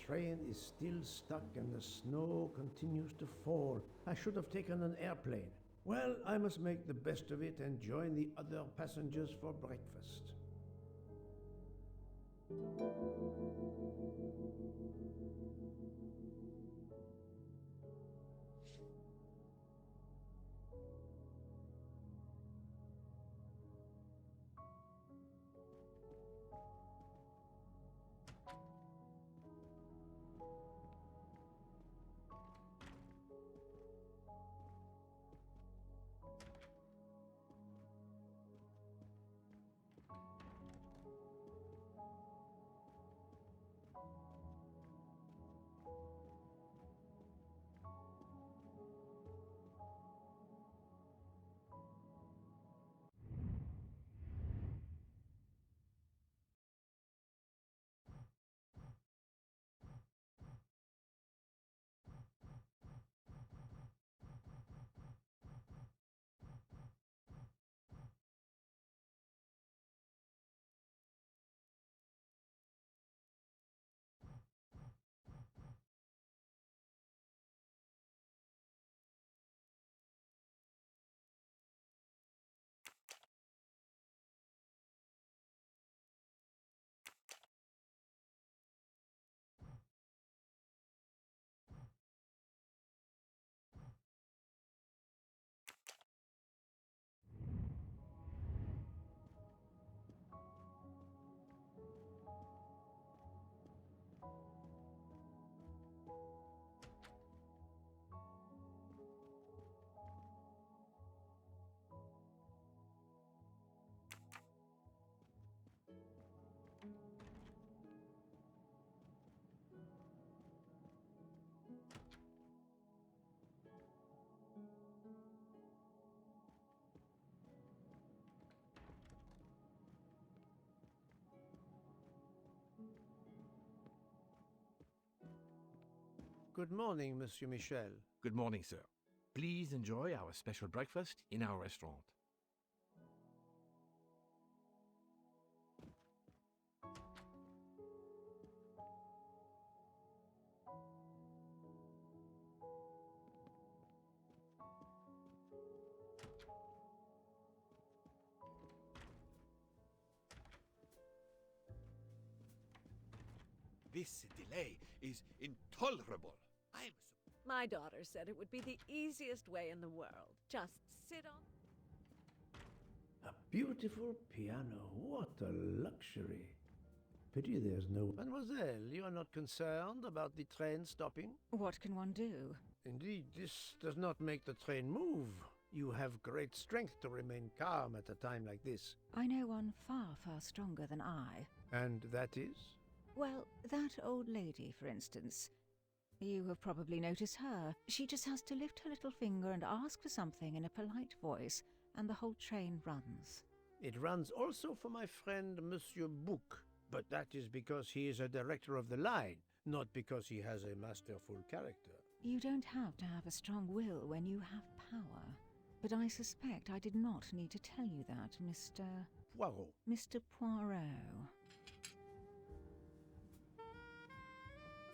train is still stuck and the snow continues to fall. I should have taken an airplane. Well, I must make the best of it and join the other passengers for breakfast. Good morning, Monsieur Michel. Good morning, sir. Please enjoy our special breakfast in our restaurant. This delay is intolerable. My daughter said it would be the easiest way in the world. Just sit on... A beautiful piano. What a luxury. Pity there's no... Mademoiselle, you are not concerned about the train stopping? What can one do? Indeed, this does not make the train move. You have great strength to remain calm at a time like this. I know one far, far stronger than I. And that is? Well, that old lady, for instance. You have probably noticed her. She just has to lift her little finger and ask for something in a polite voice, and the whole train runs. It runs also for my friend Monsieur Bouc, but that is because he is a director of the line, not because he has a masterful character. You don't have to have a strong will when you have power. But I suspect I did not need to tell you that, Mr. Poirot. Mr. Poirot.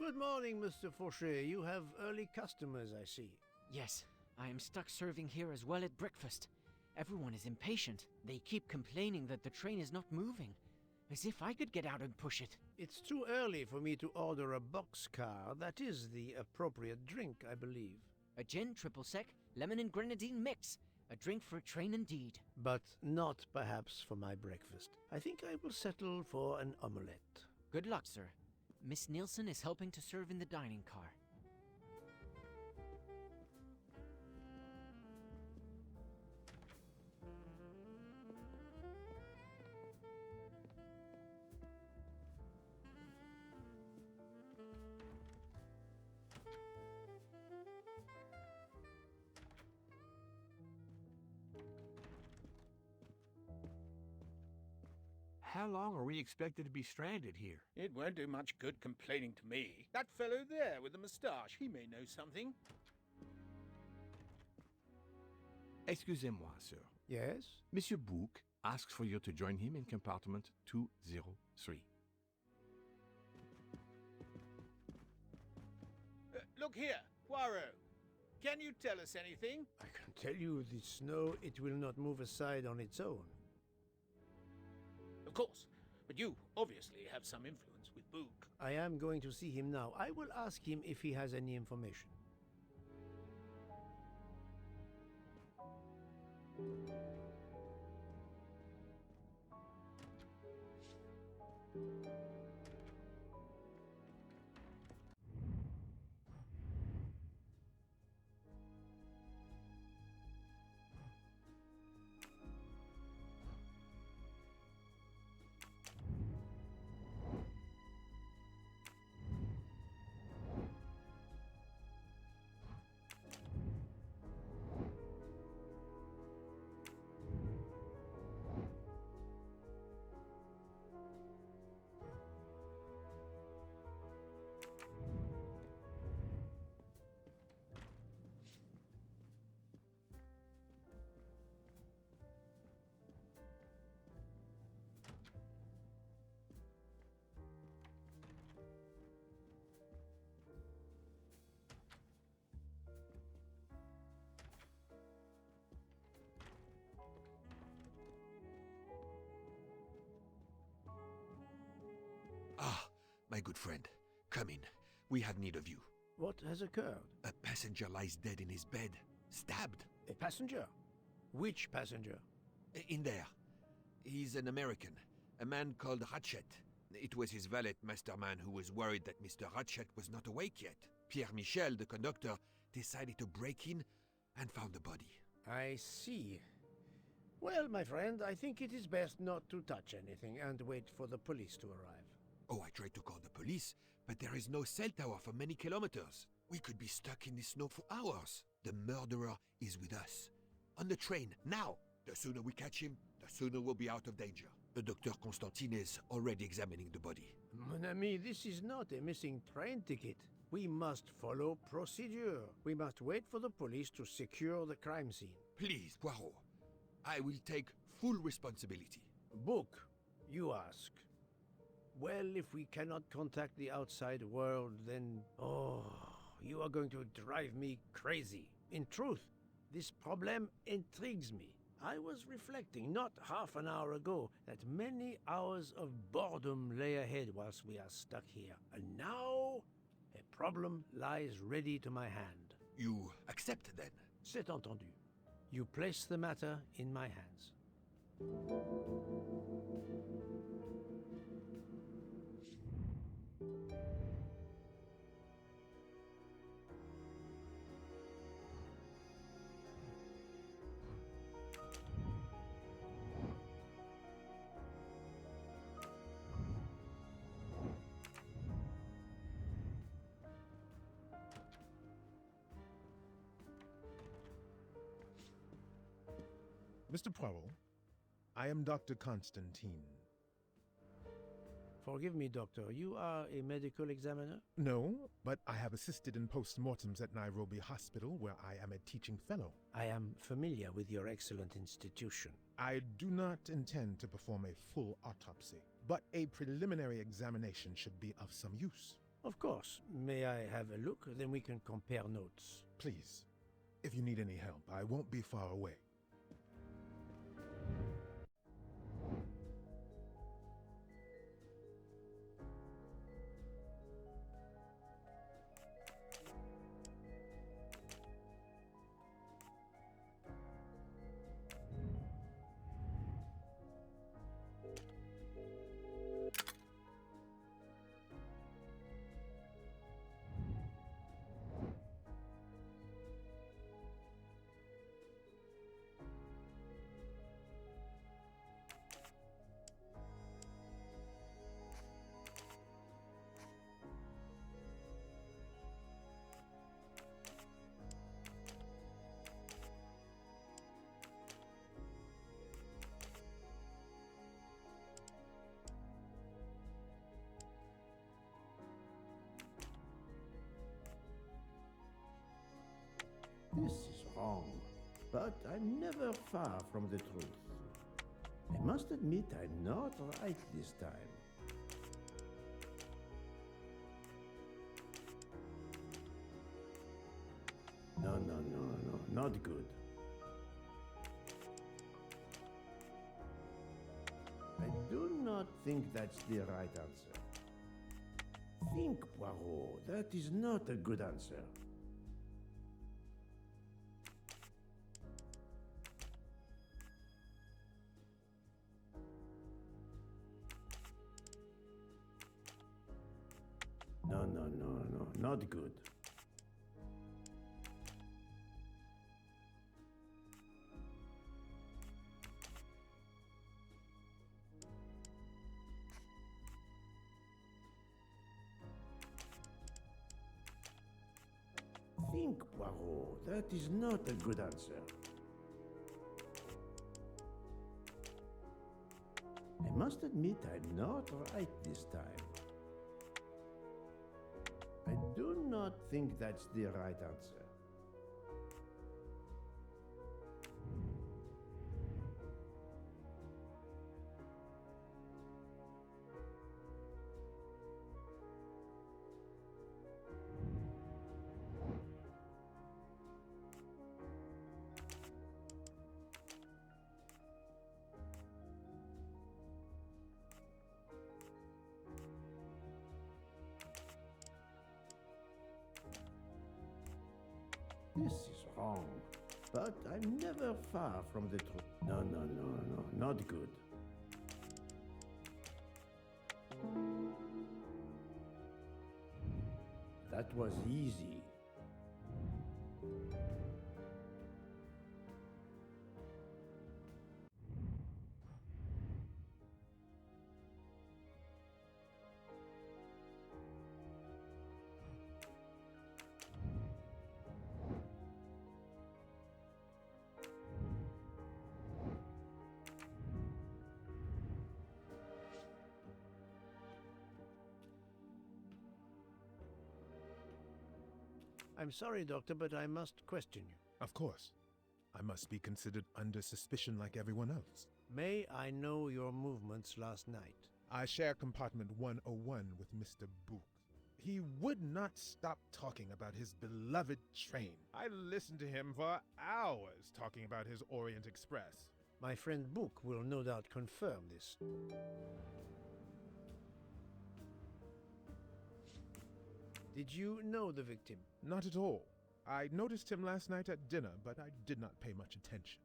Good morning, Mr. Fauché. You have early customers, I see. Yes, I am stuck serving here as well at breakfast. Everyone is impatient. They keep complaining that the train is not moving. As if I could get out and push it. It's too early for me to order a boxcar. That is the appropriate drink, I believe. A gin triple sec, lemon and grenadine mix. A drink for a train indeed. But not perhaps for my breakfast. I think I will settle for an omelette. Good luck, sir. Miss Nielsen is helping to serve in the dining car. How long are we expected to be stranded here? It won't do much good complaining to me. That fellow there with the moustache, he may know something. Excusez-moi, sir. Yes? Monsieur Bouc asks for you to join him in compartment 203. Look here, Poirot. Can you tell us anything? I can tell you the snow, it will not move aside on its own. Of course. But you obviously have some influence with Boog. I am going to see him now. I will ask him if he has any information. Ah, my good friend. Come in. We have need of you. What has occurred? A passenger lies dead in his bed. Stabbed. A passenger? Which passenger? In there. He's an American. A man called Ratchet. It was his valet, Masterman, who was worried that Mr. Ratchet was not awake yet. Pierre Michel, the conductor, decided to break in and found the body. I see. Well, my friend, I think it is best not to touch anything and wait for the police to arrive. Oh, I tried to call the police, but there is no cell tower for many kilometers. We could be stuck in the snow for hours. The murderer is with us. On the train, now! The sooner we catch him, the sooner we'll be out of danger. Dr. Constantine is already examining the body. Mon ami, this is not a missing train ticket. We must follow procedure. We must wait for the police to secure the crime scene. Please, Poirot. I will take full responsibility. Book, you ask. Well, if we cannot contact the outside world, then... Oh, you are going to drive me crazy. In truth, this problem intrigues me. I was reflecting not half an hour ago that many hours of boredom lay ahead whilst we are stuck here. And now, a problem lies ready to my hand. You accept, then? C'est entendu. You place the matter in my hands. Mr. Poirot, I am Dr. Constantine. Forgive me, Doctor. You are a medical examiner? No, but I have assisted in post-mortems at Nairobi Hospital, where I am a teaching fellow. I am familiar with your excellent institution. I do not intend to perform a full autopsy, but a preliminary examination should be of some use. Of course. May I have a look? Then we can compare notes. Please, if you need any help, I won't be far away. This is wrong, but I'm never far from the truth. I must admit I'm not right this time. No, no, no, no, not good. I do not think that's the right answer. Think, Poirot, that is not a good answer. No, no, no, no, not good. Think, Poirot, that is not a good answer. I must admit I'm not right this time. I do not think that's the right answer. This is wrong, but I'm never far from the truth. No, no, no, no, not good. That was easy. I'm sorry, Doctor, but I must question you. Of course. I must be considered under suspicion like everyone else. May I know your movements last night? I share compartment 101 with Mr. Book. He would not stop talking about his beloved train. I listened to him for hours talking about his Orient Express. My friend Book will no doubt confirm this. Did you know the victim? Not at all. I noticed him last night at dinner, but I did not pay much attention.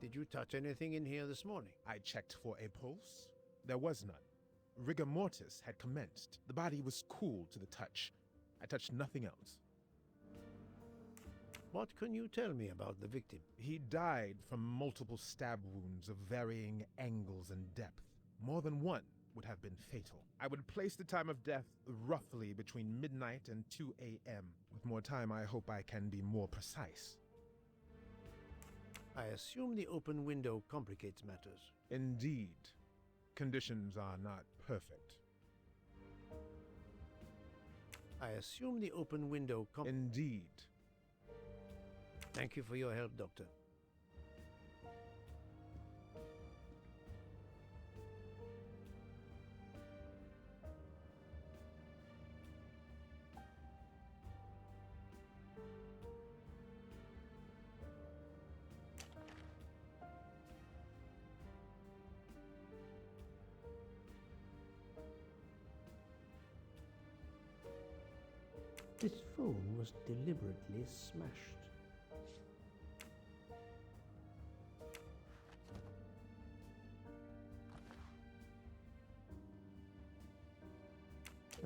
Did you touch anything in here this morning? I checked for a pulse. There was none. Rigor mortis had commenced. The body was cool to the touch. I touched nothing else. What can you tell me about the victim? He died from multiple stab wounds of varying angles and depth. More than one would have been fatal. I would place the time of death roughly between midnight and 2 a.m. With more time, I hope I can be more precise. I assume the open window complicates matters. Indeed. Conditions are not perfect. I assume the open window Indeed. Thank you for your help, Doctor. This phone was deliberately smashed.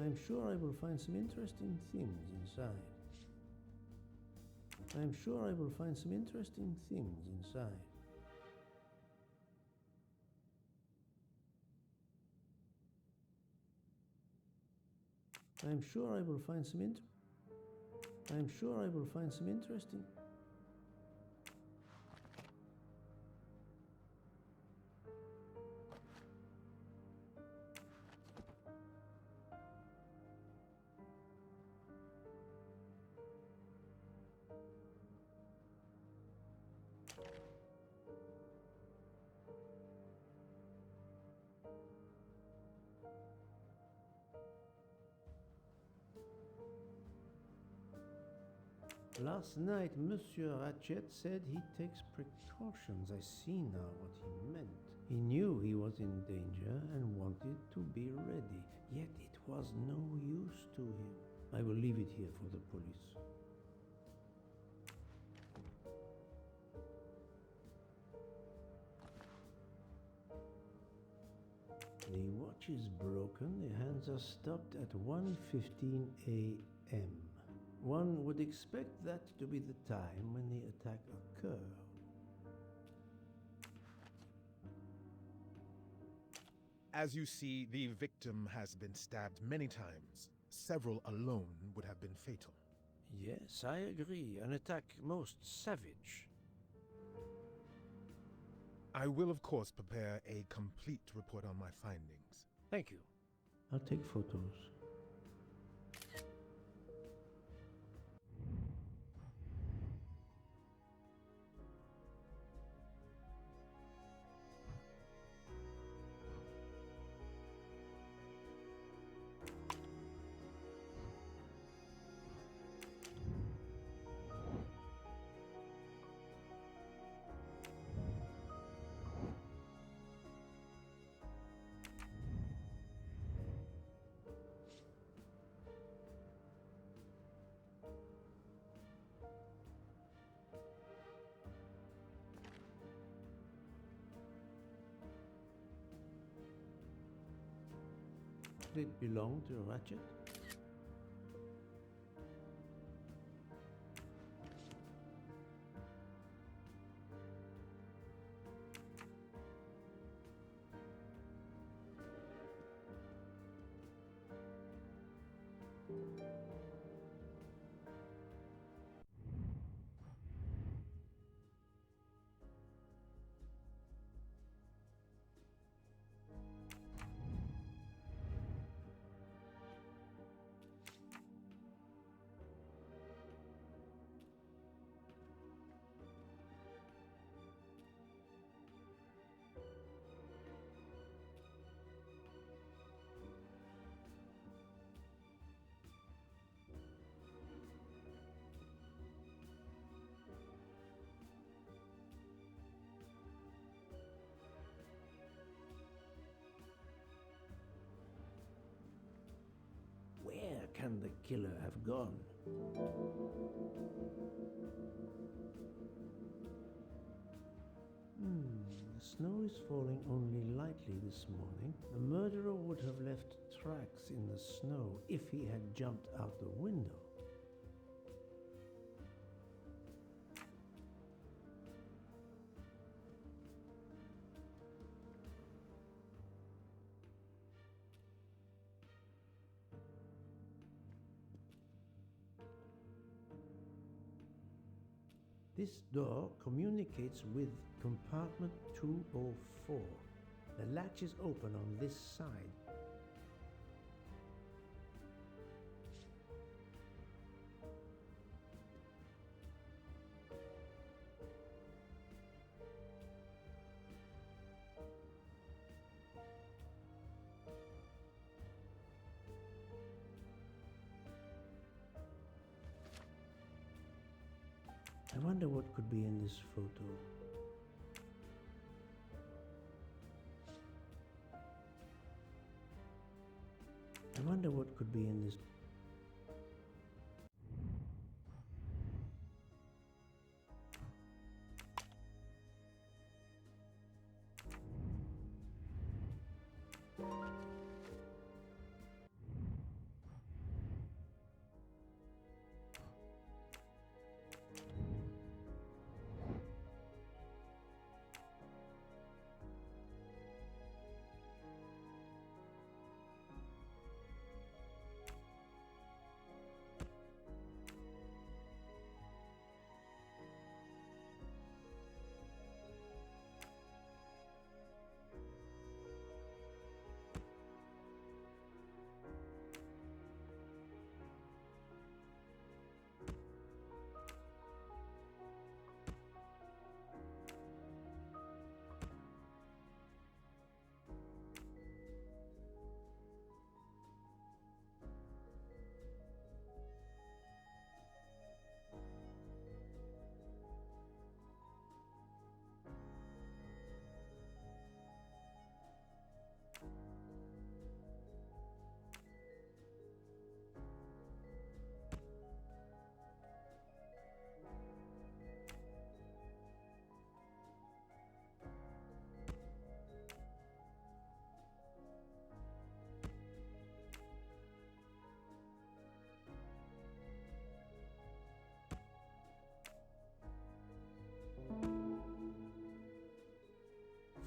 I'm sure I will find some interesting things inside. I'm sure I will find some interesting things inside. I'm sure I will find some I'm sure I will find some interesting. Last night, Monsieur Ratchet said he takes precautions. I see now what he meant. He knew he was in danger and wanted to be ready, yet it was no use to him. I will leave it here for the police. The watch is broken. The hands are stopped at 1:15 a.m. One would expect that to be the time when the attack occurred. As you see, the victim has been stabbed many times. Several alone would have been fatal. Yes, I agree. An attack most savage. I will, of course, prepare a complete report on my findings. Thank you. I'll take photos. Did it belong to Ratchet? Where can the killer have gone? The snow is falling only lightly this morning. The murderer would have left tracks in the snow if he had jumped out the window. This door communicates with compartment 204. The latch is open on this side. I wonder what could be in this photo. I wonder what could be in this.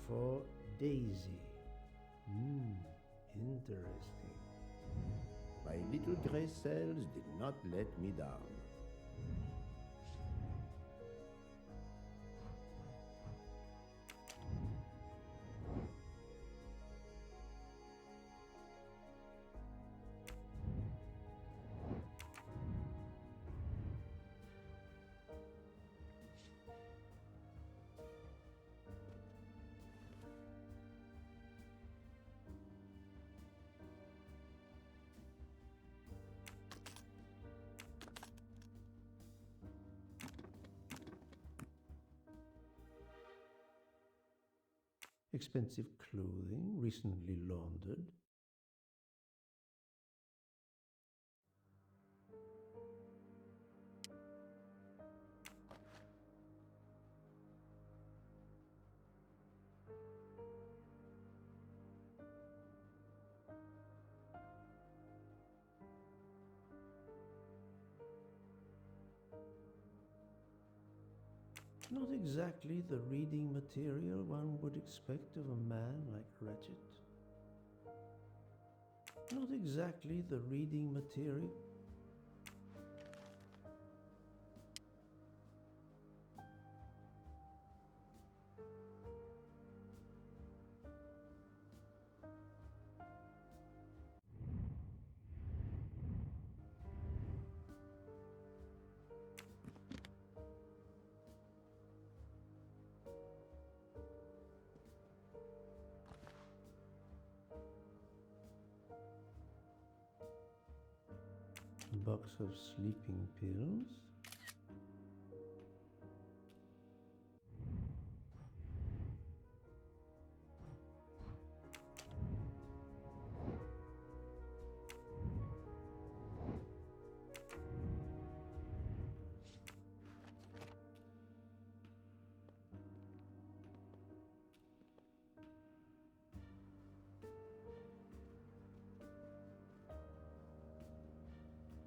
for Daisy. Interesting. My little gray cells did not let me down. Expensive clothing, recently laundered. Not exactly the reading material one would expect of a man like Ratchet. Not exactly the reading material. Box of sleeping pills.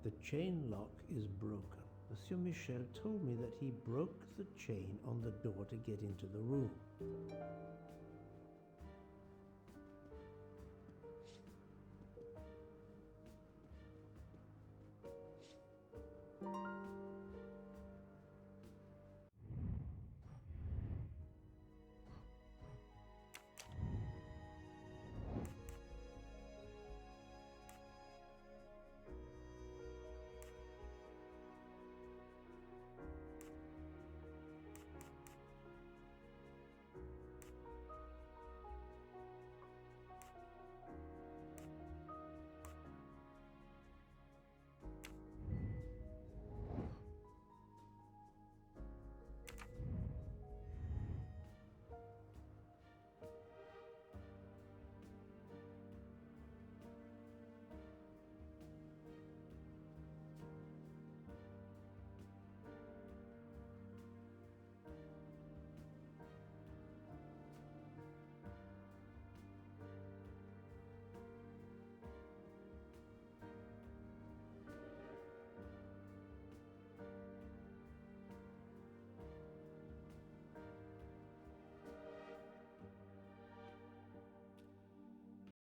The chain lock is broken. Monsieur Michel told me that he broke the chain on the door to get into the room.